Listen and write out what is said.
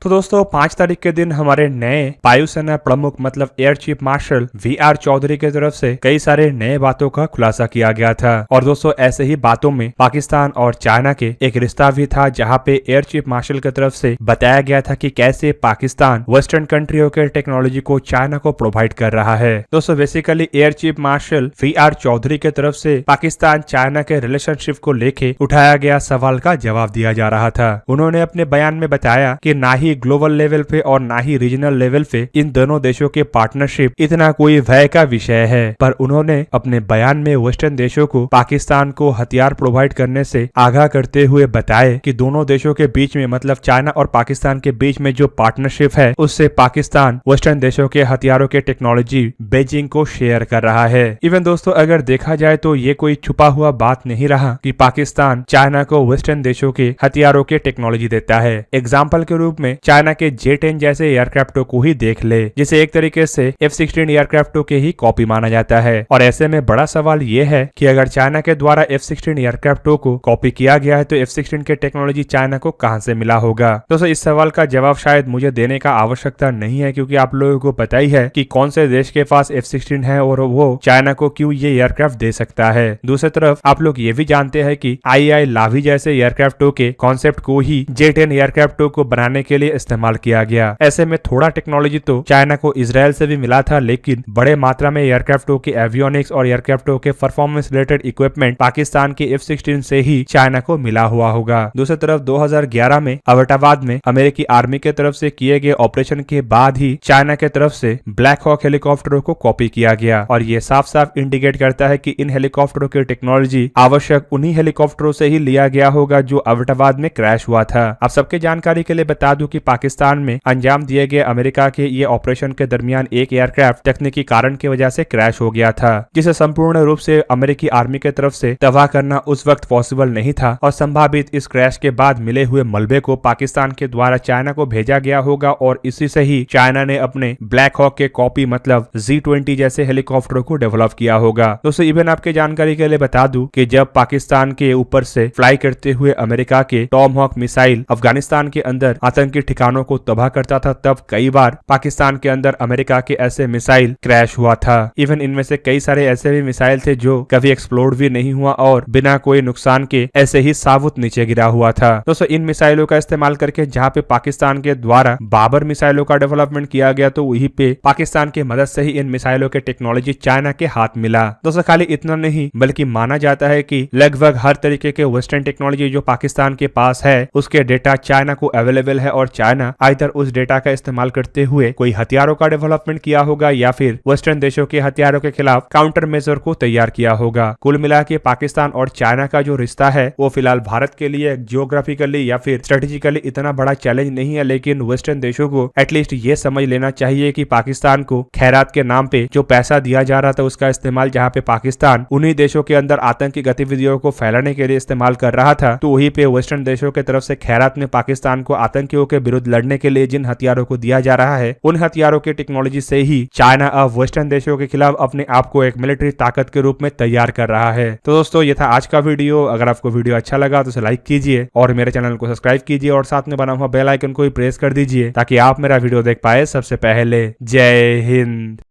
तो दोस्तों 5 तारीख के दिन हमारे नए वायुसेना प्रमुख मतलब air chief marshal VR Chaudhary की तरफ से कई सारे नए बातों का खुलासा किया गया था। और दोस्तों ऐसे ही बातों में पाकिस्तान और चाइना के एक रिश्ता भी था, जहां पे एयर चीफ मार्शल की तरफ से बताया गया था कि कैसे पाकिस्तान वेस्टर्न कंट्रियों के टेक्नोलॉजी को चाइना को प्रोवाइड कर रहा है। दोस्तों basically air chief marshal VR Chaudhary की तरफ से पाकिस्तान चाइना के रिलेशनशिप को लेके उठाया गया सवाल का जवाब दिया जा रहा था। उन्होंने अपने बयान में बताया कि ना ही ग्लोबल लेवल पे और ना ही रीजनल लेवल पे इन दोनों देशों के पार्टनरशिप इतना कोई भय का विषय है, पर उन्होंने अपने बयान में वेस्टर्न देशों को पाकिस्तान को हथियार प्रोवाइड करने से आगाह करते हुए बताए कि दोनों देशों के बीच में मतलब चाइना और पाकिस्तान के बीच में जो पार्टनरशिप है उससे पाकिस्तान वेस्टर्न देशों के हथियारों के टेक्नोलॉजी बीजिंग को शेयर कर रहा है। इवन दोस्तों अगर देखा जाए तो ये कोई छुपा हुआ बात नहीं रहा कि पाकिस्तान चाइना को वेस्टर्न देशों के हथियारों के टेक्नोलॉजी देता है। एग्जाम्पल के रूप में चाइना के J-10 जैसे एयरक्राफ्टों को ही देख ले, जिसे एक तरीके से F-16 एयरक्राफ्टों के ही कॉपी माना जाता है। और ऐसे में बड़ा सवाल ये है कि अगर चाइना के द्वारा F-16 एयरक्राफ्टों को कॉपी किया गया है तो F-16 के टेक्नोलॉजी चाइना को कहां से मिला होगा। दोस्तों इस सवाल का जवाब शायद मुझे देने का आवश्यकता नहीं है, क्योंकि आप लोगों को पता ही है कि कौन से देश के पास F-16 है और वो चाइना को क्यों ये एयरक्राफ्ट दे सकता है। दूसरी तरफ आप लोग ये भी जानते हैं कि II लावी जैसे एयरक्राफ्टों के कॉन्सेप्ट को ही J-10 एयरक्राफ्टों को बनाने के लिए इस्तेमाल किया गया। ऐसे में थोड़ा टेक्नोलॉजी तो चाइना को इजराइल से भी मिला था, लेकिन बड़े मात्रा में एयरक्राफ्टों के एवियोनिक्स और एयरक्राफ्टों के परफॉर्मेंस रिलेटेड इक्विपमेंट पाकिस्तान के F-16 से ही चाइना को मिला हुआ होगा। दूसरी तरफ 2011 में अवटाबाद में अमेरिकी आर्मी के तरफ से किए गए ऑपरेशन के बाद ही चाइना के तरफ से ब्लैक हॉक हेलीकॉप्टरों को कॉपी किया गया, और ये साफ साफ इंडिकेट करता है कि इन हेलीकॉप्टरों की टेक्नोलॉजी आवश्यक उन्हीं हेलीकॉप्टरों से ही लिया गया होगा जो अवटाबाद में क्रैश हुआ था। आप सबके जानकारी के लिए बता दूं कि पाकिस्तान में अंजाम दिए गए अमेरिका के ये ऑपरेशन के दरमियान एक एयरक्राफ्ट तकनीकी कारण की वजह से क्रैश हो गया था, जिसे संपूर्ण रूप से अमेरिकी आर्मी के तरफ से तबाह करना उस वक्त पॉसिबल नहीं था, और संभावित इस क्रैश के बाद मिले हुए मलबे को पाकिस्तान के द्वारा चाइना को भेजा गया होगा, और इसी से ही चाइना ने अपने ब्लैक हॉक के कॉपी मतलब Z-20 जैसे हेलीकॉप्टरों को डेवलप किया होगा। दोस्तों इवन आपके जानकारी के लिए बता दूं कि जब पाकिस्तान के ऊपर से फ्लाई करते हुए अमेरिका के टॉम हॉक मिसाइल अफगानिस्तान के अंदर आतंकी ठिकानों को तबाह करता था, तब कई बार पाकिस्तान के अंदर अमेरिका के ऐसे मिसाइल क्रैश हुआ था। इवन इनमें से कई सारे ऐसे भी मिसाइल थे जो कभी एक्सप्लोड भी नहीं हुआ और बिना कोई नुकसान के ऐसे ही साबुत नीचे गिरा हुआ था। दोस्तों इन मिसाइलों का इस्तेमाल करके जहाँ पे पाकिस्तान के द्वारा बाबर मिसाइलों का डेवलपमेंट किया गया, तो वहीं पे पाकिस्तान की मदद से ही इन मिसाइलों के टेक्नोलॉजी चाइना के हाथ मिला। दोस्तों खाली इतना नहीं बल्कि माना जाता है कि लगभग हर तरीके के वेस्टर्न टेक्नोलॉजी जो पाकिस्तान के पास है उसके डेटा चाइना को अवेलेबल है, और चाइना आइदर उस डेटा का इस्तेमाल करते हुए कोई हथियारों का डेवलपमेंट किया होगा या फिर वेस्टर्न देशों के हथियारों के खिलाफ काउंटर मेजर को तैयार किया होगा। कुल मिला के पाकिस्तान और चाइना का जो रिश्ता है वो फिलहाल भारत के लिए जियोग्राफिकली या फिर स्ट्रेटेजिकली इतना बड़ा चैलेंज नहीं है, लेकिन वेस्टर्न देशों को एटलीस्ट ये समझ लेना चाहिए कि पाकिस्तान को खैरात के नाम पे जो पैसा दिया जा रहा था उसका इस्तेमाल जहाँ पे पाकिस्तान उन्हीं देशों के अंदर आतंकी गतिविधियों को फैलाने के लिए इस्तेमाल कर रहा था, तो वहीं पे वेस्टर्न देशों की तरफ से खैरात में पाकिस्तान को आतंकियों के विरुद्ध लड़ने के लिए जिन हथियारों को दिया जा रहा है उन हथियारों की टेक्नोलॉजी से ही चाइना अब वेस्टर्न देशों के खिलाफ अपने आप को एक मिलिट्री ताकत के रूप में तैयार कर रहा है। तो दोस्तों ये था आज का वीडियो। अगर आपको वीडियो अच्छा लगा तो उसे लाइक कीजिए और मेरे चैनल को सब्सक्राइब कीजिए और साथ में बना हुआ बेल आइकन को भी प्रेस कर दीजिए ताकि आप मेरा वीडियो देख पाए सबसे पहले। जय हिंद।